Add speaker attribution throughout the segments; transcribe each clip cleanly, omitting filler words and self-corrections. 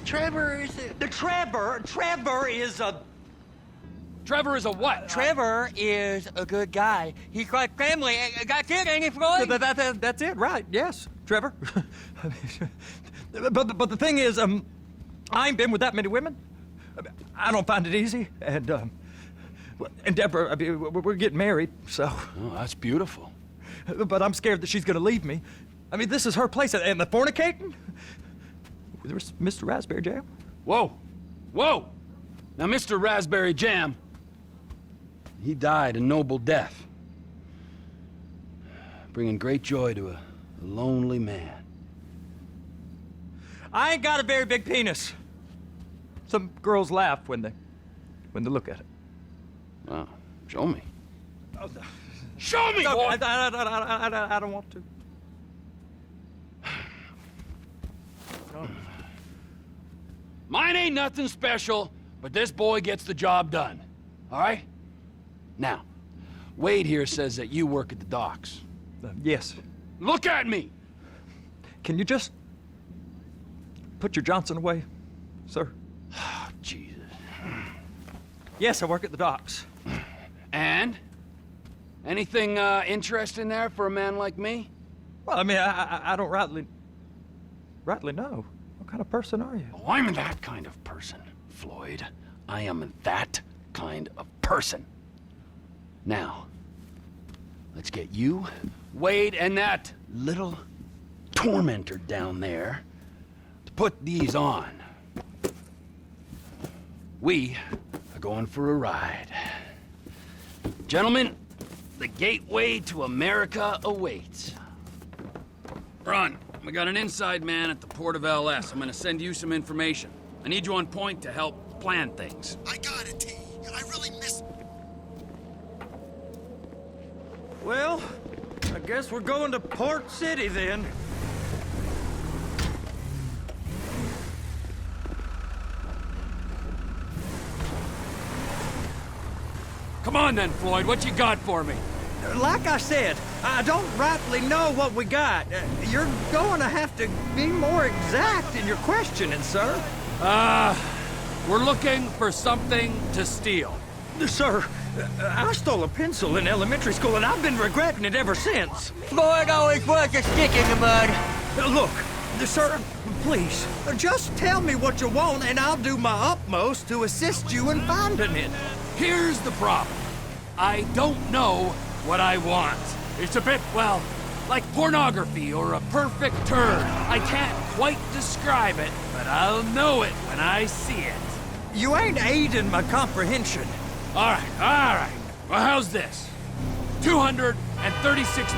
Speaker 1: Trevor is a... Trevor is a...
Speaker 2: Trevor is a what?
Speaker 1: Trevor is a good guy. He's like family. That's it, ain't it, Floyd?
Speaker 3: That's it, right? Yes, Trevor. but the thing is, I ain't been with that many women. I don't find it easy, and Deborah, I mean, we're getting married, so.
Speaker 2: Oh, that's beautiful.
Speaker 3: But I'm scared that she's gonna leave me. I mean, this is her place, and the fornicating. There's Mr. Raspberry Jam.
Speaker 2: Whoa, whoa! Now, Mr. Raspberry Jam, he died a noble death, bringing great joy to a lonely man.
Speaker 3: I ain't got a very big penis. Some girls laugh when they look at it.
Speaker 2: Wow, show me.
Speaker 3: Oh, no.
Speaker 2: Show me,
Speaker 3: No,
Speaker 2: boy!
Speaker 3: I don't want to. No.
Speaker 2: Mine ain't nothing special, but this boy gets the job done. All right? Now, Wade here says that you work at the docks.
Speaker 3: Yes.
Speaker 2: Look at me!
Speaker 3: Can you just put your Johnson away, sir?
Speaker 2: Oh, Jesus.
Speaker 3: Yes, I work at the docks.
Speaker 2: And? Anything interesting there for a man like me?
Speaker 3: Well, I mean, I don't rightly know. What kind of person are you?
Speaker 2: Oh, I'm that kind of person, Floyd. I am that kind of person. Now, let's get you, Wade, and that little tormentor down there to put these on. We are going for a ride. Gentlemen, the gateway to America awaits. Ron, we got an inside man at the port of LS. I'm gonna send you some information. I need you on point to help plan things.
Speaker 4: I got it, T. I really miss...
Speaker 3: Well, I guess we're going to Port City then.
Speaker 2: Come on then, Floyd, what you got for me?
Speaker 3: Like I said, I don't rightly know what we got. You're going to have to be more exact in your questioning, sir.
Speaker 2: We're looking for something to steal.
Speaker 3: Sir, I stole a pencil in elementary school, and I've been regretting it ever since.
Speaker 1: Floyd always was a stick in the mud.
Speaker 3: Look, sir, please, just tell me what you want, and I'll do my utmost to assist you in finding it.
Speaker 2: Here's the problem. I don't know what I want. It's a bit, well, like pornography or a perfect turn. I can't quite describe it, but I'll know it when I see it.
Speaker 3: You ain't aiding my comprehension.
Speaker 2: All right. Well, how's this? $236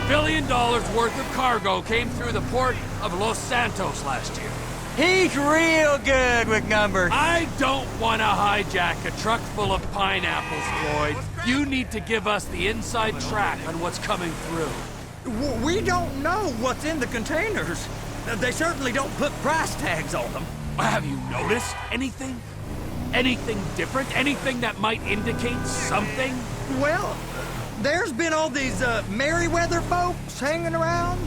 Speaker 2: billion worth of cargo came through the port of Los Santos last year.
Speaker 1: He's real good with numbers.
Speaker 2: I don't want to hijack a truck full of pineapples, Floyd. You need to give us the inside track on what's coming through.
Speaker 3: We don't know what's in the containers. They certainly don't put price tags on them.
Speaker 2: Have you noticed anything? Anything different? Anything that might indicate something?
Speaker 3: Well, there's been all these Merryweather folks hanging around.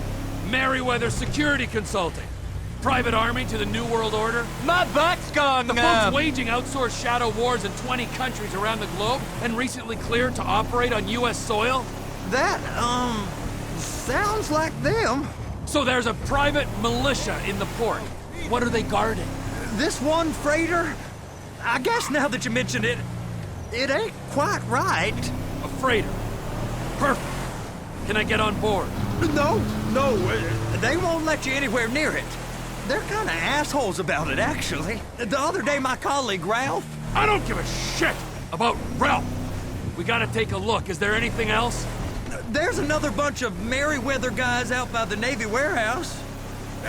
Speaker 2: Merryweather Security Consulting. Private army to the New World Order.
Speaker 1: My butt's gone
Speaker 2: The
Speaker 1: numb.
Speaker 2: folks waging outsourced shadow wars in 20 countries around the globe and recently cleared to operate on U.S. soil.
Speaker 3: That, sounds like them.
Speaker 2: So there's a private militia in the port. What are they guarding?
Speaker 3: This one freighter, I guess now that you mention it, it ain't quite right.
Speaker 2: A freighter. Perfect. Can I get on board?
Speaker 3: No, they won't let you anywhere near it. They're kind of assholes about it, actually. The other day, my colleague, Ralph...
Speaker 2: I don't give a shit about Ralph. We gotta take a look. Is there anything else?
Speaker 3: There's another bunch of Merryweather guys out by the Navy warehouse.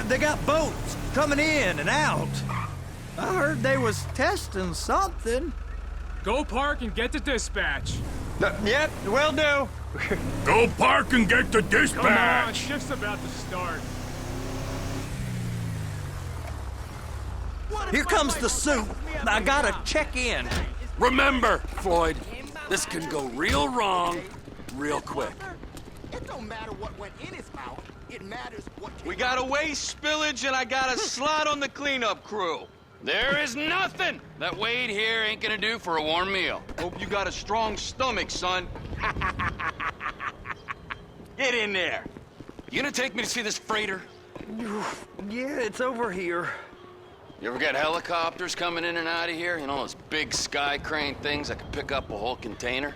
Speaker 3: They got boats coming in and out. I heard they was testing something.
Speaker 5: Go park and get the dispatch.
Speaker 3: Yep, will do.
Speaker 2: Go park and get the
Speaker 5: Come on,
Speaker 2: dispatch.
Speaker 5: shift's about to start.
Speaker 3: Here comes the suit. I gotta check in.
Speaker 2: Remember, Floyd, this can go real wrong real quick.
Speaker 4: It don't matter what went in his mouth. It matters what...
Speaker 6: We got a waste spillage and I got a slot on the cleanup crew.
Speaker 2: There is nothing that Wade here ain't gonna do for a warm meal.
Speaker 1: Hope you got a strong stomach, son. Get in there.
Speaker 2: You gonna take me to see this freighter?
Speaker 3: Yeah, it's over here.
Speaker 2: You ever get helicopters coming in and out of here? You know, those big sky crane things that can pick up a whole container?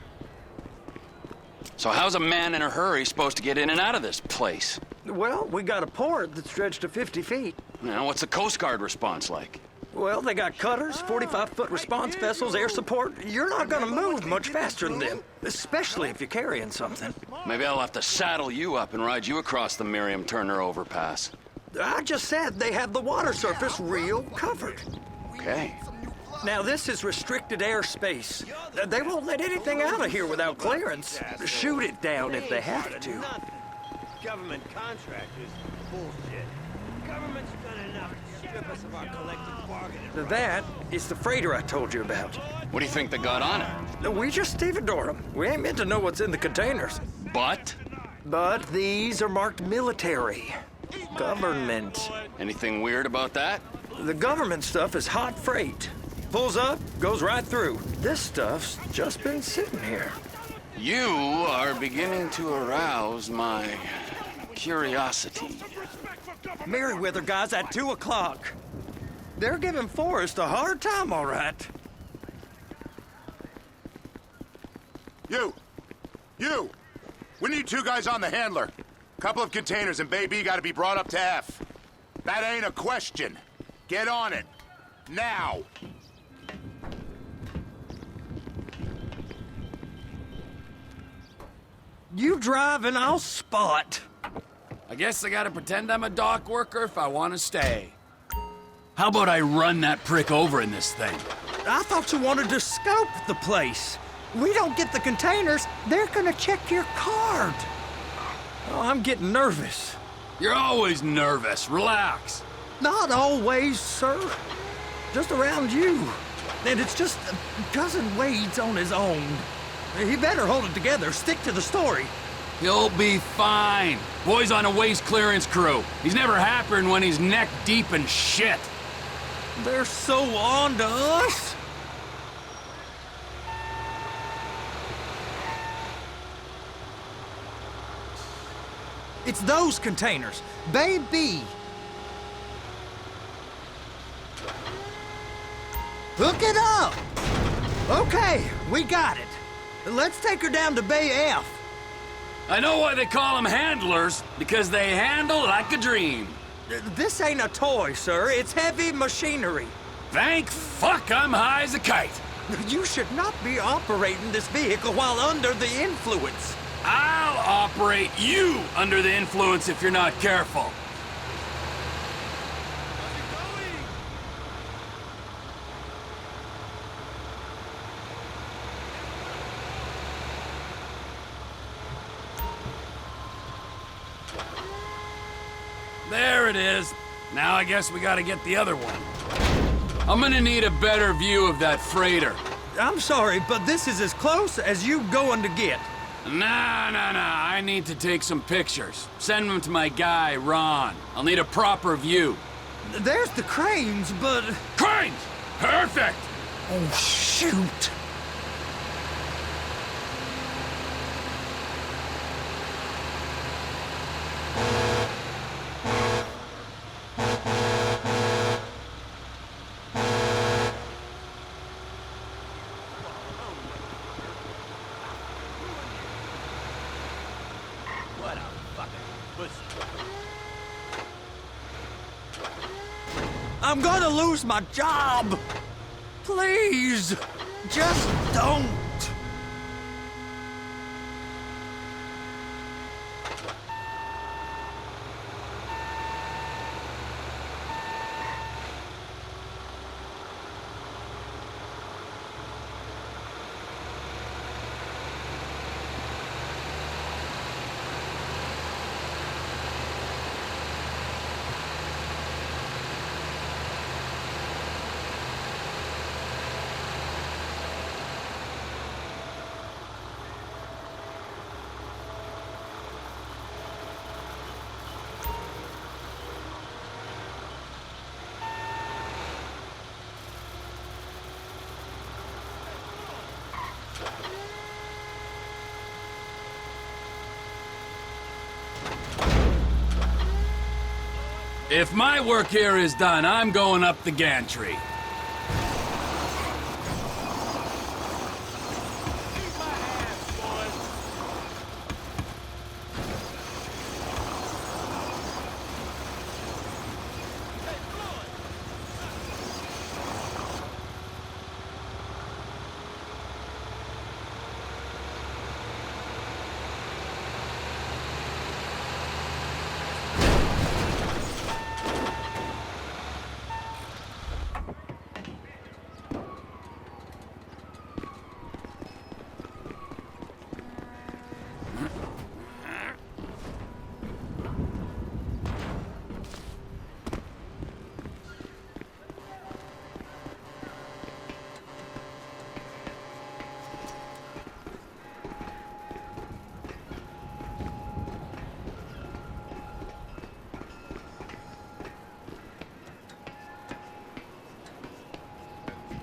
Speaker 2: So how's a man in a hurry supposed to get in and out of this place?
Speaker 3: Well, we got a port that stretched to 50 feet.
Speaker 2: You know, what's the Coast Guard response like?
Speaker 3: Well, they got cutters, 45-foot response vessels, air support. You're not gonna move much faster than them, especially if you're carrying something.
Speaker 2: Maybe I'll have to saddle you up and ride you across the Miriam Turner overpass.
Speaker 3: I just said they have the water surface real covered.
Speaker 2: Okay.
Speaker 3: Now, this is restricted airspace. They won't let anything out of here without clearance. Shoot it down if they have to.
Speaker 6: Government contractors, bullshit. Government's done enough to strip us of our collective bargaining.
Speaker 3: That is the freighter I told you about.
Speaker 2: What do you think they got on it?
Speaker 3: We just stevedore them. We ain't meant to know what's in the containers.
Speaker 2: But?
Speaker 3: But these are marked military. Government.
Speaker 2: Anything weird about that?
Speaker 3: The government stuff is hot freight. Pulls up, goes right through. This stuff's just been sitting here.
Speaker 2: You are beginning to arouse my curiosity.
Speaker 3: Merriweather guys at 2 o'clock. They're giving Forrest a hard time, all right.
Speaker 7: You! We need 2 guys on the handler. Couple of containers and Bay B gotta be brought up to F. That ain't a question. Get on it. Now!
Speaker 3: You drive and I'll spot.
Speaker 2: I guess I gotta pretend I'm a dock worker if I want to stay. How about I run that prick over in this thing?
Speaker 3: I thought you wanted to scope the place. We don't get the containers, they're gonna check your card. Oh, I'm getting nervous.
Speaker 2: You're always nervous. Relax.
Speaker 3: Not always, sir. Just around you. And it's just Cousin Wade's on his own. He better hold it together, stick to the story.
Speaker 2: He'll be fine. Boy's on a waste clearance crew. He's never happier than when he's neck deep in shit.
Speaker 3: They're so on to us. It's those containers. Baby. Hook it up. Okay, we got it. Let's take her down to Bay F.
Speaker 2: I know why they call them handlers, because they handle like a dream.
Speaker 3: This ain't a toy, sir. It's heavy machinery.
Speaker 2: Thank fuck I'm high as a kite.
Speaker 3: You should not be operating this vehicle while under the influence.
Speaker 2: I'll operate you under the influence if you're not careful. There it is. Now I guess we gotta get the other one. I'm gonna need a better view of that freighter.
Speaker 3: I'm sorry, but this is as close as you going to get.
Speaker 2: Nah. I need to take some pictures. Send them to my guy, Ron. I'll need a proper view.
Speaker 3: There's the cranes, but...
Speaker 2: Cranes! Perfect!
Speaker 3: Oh, shoot. I'm gonna lose my job! Please! Just don't!
Speaker 2: If my work here is done, I'm going up the gantry.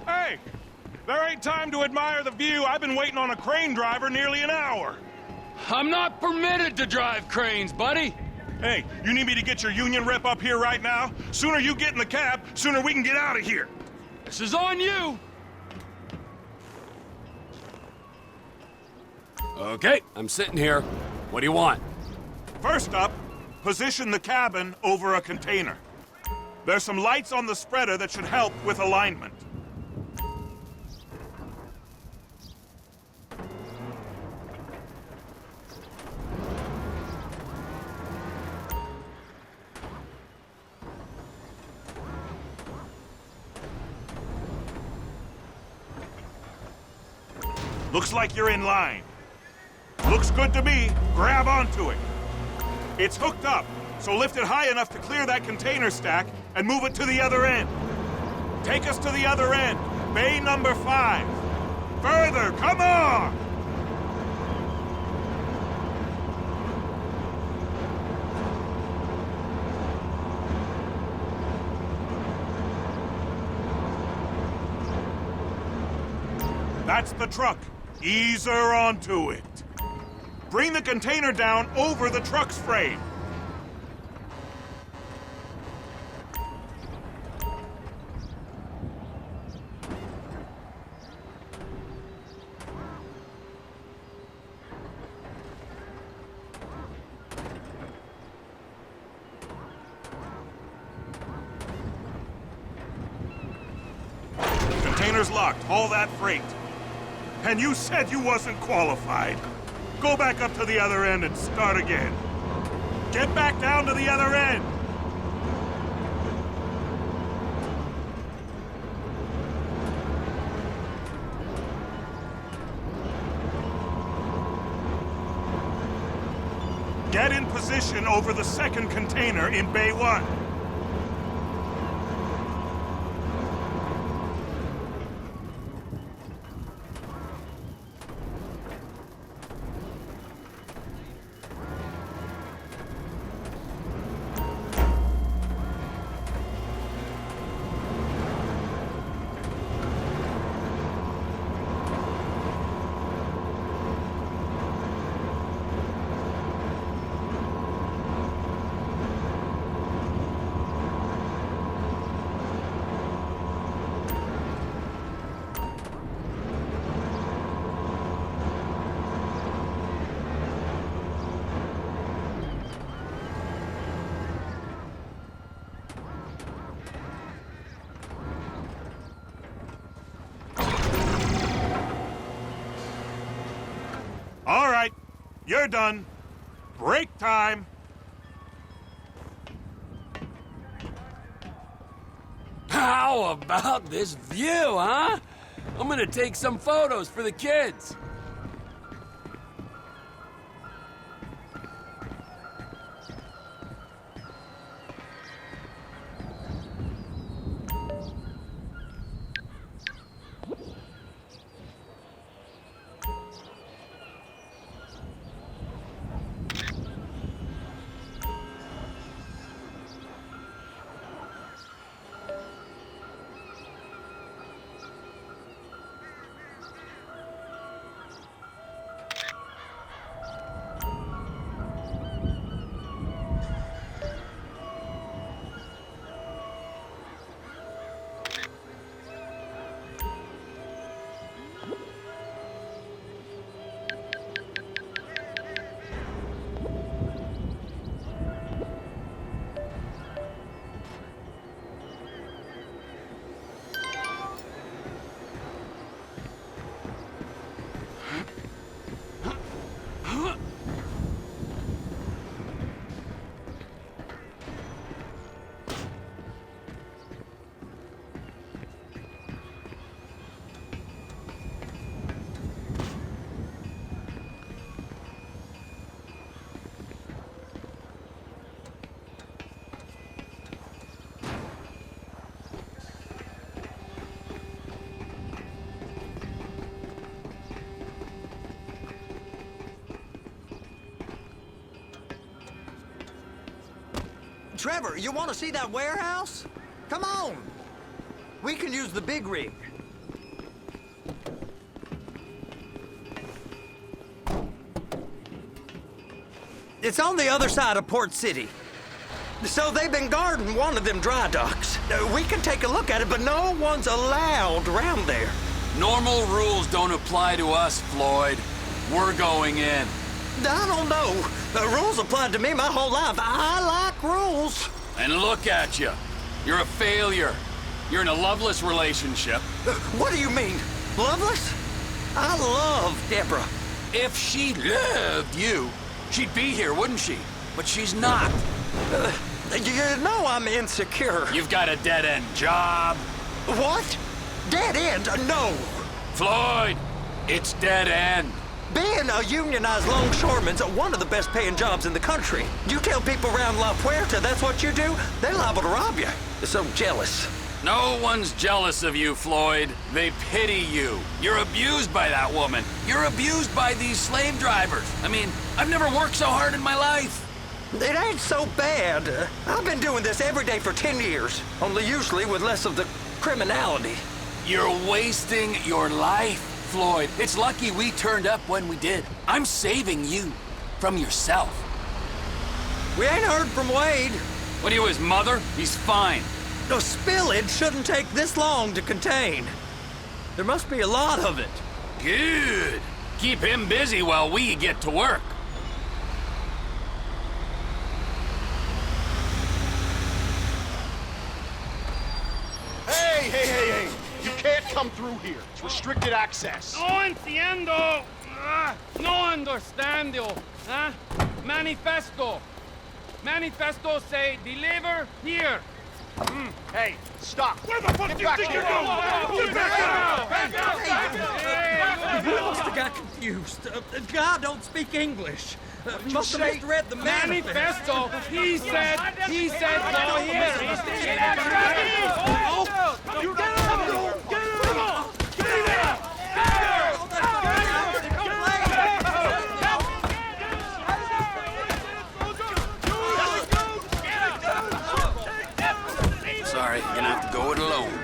Speaker 8: Hey! There ain't time to admire the view. I've been waiting on a crane driver nearly an hour.
Speaker 2: I'm not permitted to drive cranes, buddy.
Speaker 8: Hey, you need me to get your union rep up here right now? Sooner you get in the cab, sooner we can get out of here.
Speaker 2: This is on you. Okay, I'm sitting here. What do you want?
Speaker 8: First up, position the cabin over a container. There's some lights on the spreader that should help with alignment. Looks like you're in line. Looks good to me. Grab onto it. It's hooked up, so lift it high enough to clear that container stack and move it to the other end. Take us to the other end, bay number 5. Further, come on! That's the truck. Ease her onto it. Bring the container down over the truck's frame. Container's locked. Haul that freight. And you said you wasn't qualified. Go back up to the other end and start again. Get back down to the other end. Get in position over the second container in Bay 1. All right, you're done. Break time.
Speaker 2: How about this view, huh? I'm gonna take some photos for the kids.
Speaker 3: Trevor, you want to see that warehouse? Come on. We can use the big rig. It's on the other side of Port City. So they've been guarding one of them dry docks. We can take a look at it, but no one's allowed around there.
Speaker 2: Normal rules don't apply to us, Floyd. We're going in.
Speaker 3: I don't know. The rules applied to me my whole life. I like rules.
Speaker 2: And look at you. You're a failure. You're in a loveless relationship.
Speaker 3: What do you mean? Loveless? I love Deborah.
Speaker 2: If she loved you, she'd be here, wouldn't she? But she's not.
Speaker 3: You know I'm insecure.
Speaker 2: You've got a dead-end job.
Speaker 3: What? Dead end? No.
Speaker 2: Floyd, it's dead end.
Speaker 3: Being a unionized longshoreman's one of the best paying jobs in the country. You tell people around La Puerta that's what you do, they're liable to rob you. They're so jealous.
Speaker 2: No one's jealous of you, Floyd. They pity you. You're abused by that woman. You're abused by these slave drivers. I mean, I've never worked so hard in my life.
Speaker 3: It ain't so bad. I've been doing this every day for 10 years, only usually with less of the criminality.
Speaker 2: You're wasting your life, Floyd. It's lucky we turned up when we did. I'm saving you from yourself.
Speaker 3: We ain't heard from Wade.
Speaker 2: What are you, his mother? He's fine.
Speaker 3: The spillage shouldn't take this long to contain. There must be a lot of it.
Speaker 2: Good. Keep him busy while we get to work.
Speaker 4: Hey! You can't come through here. It's restricted access.
Speaker 1: No entiendo. No understando. Manifesto. Manifesto say deliver here.
Speaker 4: Hey, stop.
Speaker 8: Where the fuck do you think you're going? Get back out!
Speaker 3: He must have got confused. God don't speak English. Must have misread the manifesto.
Speaker 1: He said go here.
Speaker 8: You get out! Get out! Get out!
Speaker 2: Sorry, you're gonna have to go it alone.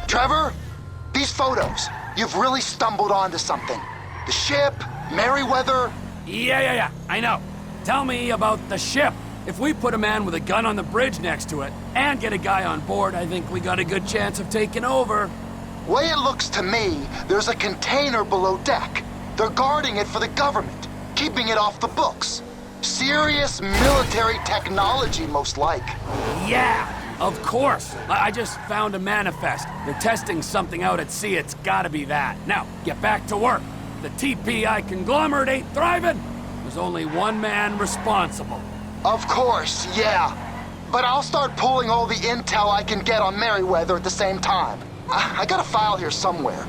Speaker 4: Trevor, these photos. You've really stumbled onto something. The ship, Merryweather.
Speaker 2: Yeah, I know. Tell me about the ship. If we put a man with a gun on the bridge next to it and get a guy on board, I think we got a good chance of taking over.
Speaker 4: Way it looks to me, there's a container below deck. They're guarding it for the government, keeping it off the books. Serious military technology, most like.
Speaker 2: Yeah, of course. I just found a manifest. They're testing something out at sea. It's gotta be that. Now, get back to work. The TPI conglomerate ain't thriving. There's only one man responsible.
Speaker 4: Of course, yeah. But I'll start pulling all the intel I can get on Merryweather at the same time. I got a file here somewhere.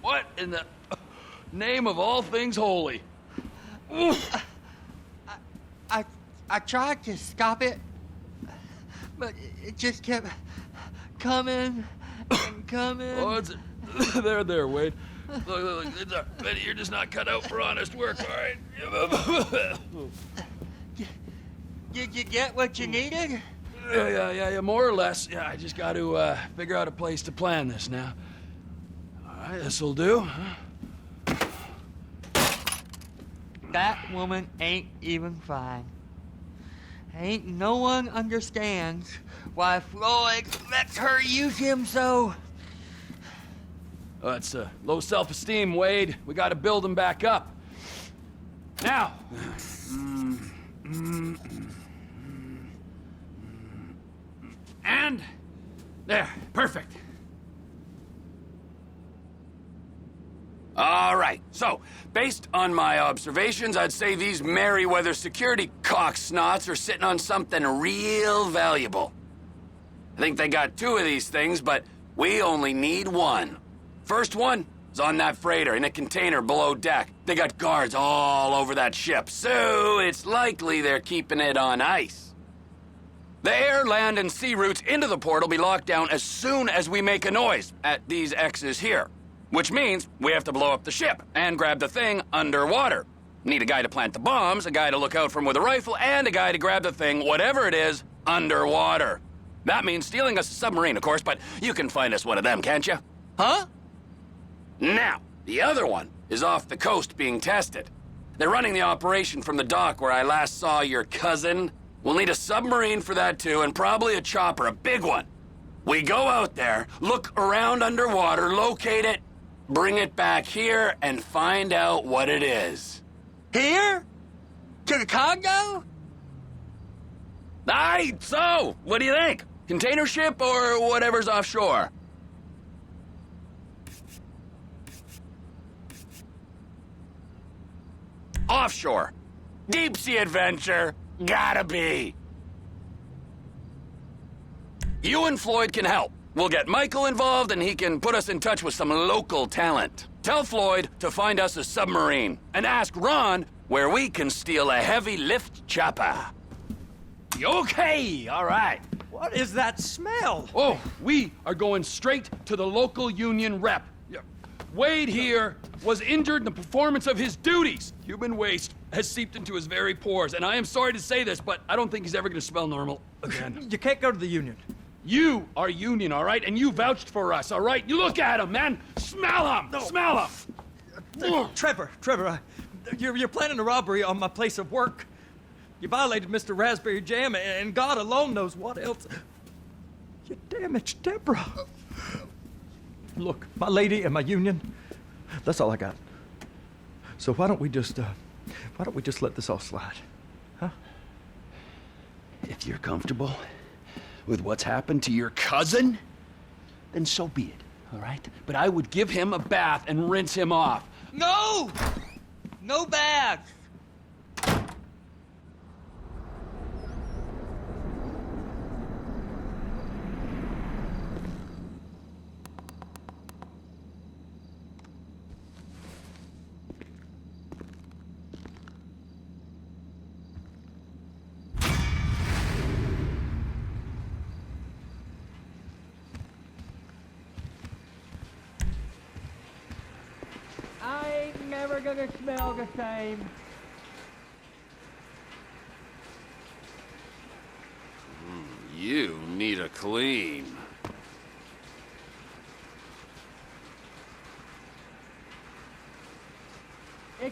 Speaker 2: What in the name of all things holy?
Speaker 1: I tried to stop it, but it just kept coming and coming.
Speaker 2: Oh, it's there, Wade. Look, it's Betty, you're just not cut out for honest work, all right?
Speaker 1: Did you get what you needed?
Speaker 2: Yeah, more or less. Yeah, I just got to figure out a place to plan this now. All right, this'll do. Huh?
Speaker 1: That woman ain't even fine. Ain't no one understands why Floyd lets her use him so.
Speaker 2: Oh, it's low self-esteem, Wade. We got to build him back up. Now. And there, perfect. All right, so, based on my observations, I'd say these Merryweather security cocksnots are sitting on something real valuable. I think they got 2 of these things, but we only need 1. First one is on that freighter in a container below deck. They got guards all over that ship, so it's likely they're keeping it on ice. The air, land, and sea routes into the port will be locked down as soon as we make a noise at these X's here. Which means we have to blow up the ship and grab the thing underwater. Need a guy to plant the bombs, a guy to look out for him with a rifle, and a guy to grab the thing, whatever it is, underwater. That means stealing us a submarine, of course, but you can find us one of them, can't you?
Speaker 1: Huh?
Speaker 2: Now, the other one is off the coast being tested. They're running the operation from the dock where I last saw your cousin. We'll need a submarine for that too, and probably a chopper, a big one. We go out there, look around underwater, locate it, bring it back here, and find out what it is.
Speaker 1: Here? To the Congo?
Speaker 2: Aye, so, what do you think? Container ship or whatever's offshore? Offshore. Deep sea adventure. Gotta be. You and Floyd can help. We'll get Michael involved and he can put us in touch with some local talent. Tell Floyd to find us a submarine and ask Ron where we can steal a heavy lift chopper. Okay, all right.
Speaker 3: What is that smell?
Speaker 2: Oh, we are going straight to the local union rep. Wade here was injured in the performance of his duties. Human waste has seeped into his very pores, and I am sorry to say this, but I don't think he's ever going to smell normal again.
Speaker 3: You can't go to the union.
Speaker 2: You are union, all right? And you vouched for us, all right? You look at him, man. Smell him. No. Smell him.
Speaker 3: Trevor, you're planning a robbery on my place of work. You violated Mr. Raspberry Jam, and God alone knows what else. You damaged Deborah. Look, my lady and my union, that's all I got. So why don't we just let this all slide, huh?
Speaker 2: If you're comfortable with what's happened to your cousin, then so be it, all right? But I would give him a bath and rinse him off.
Speaker 1: No! No baths! I ain't never gonna smell the same.
Speaker 2: You need a clean.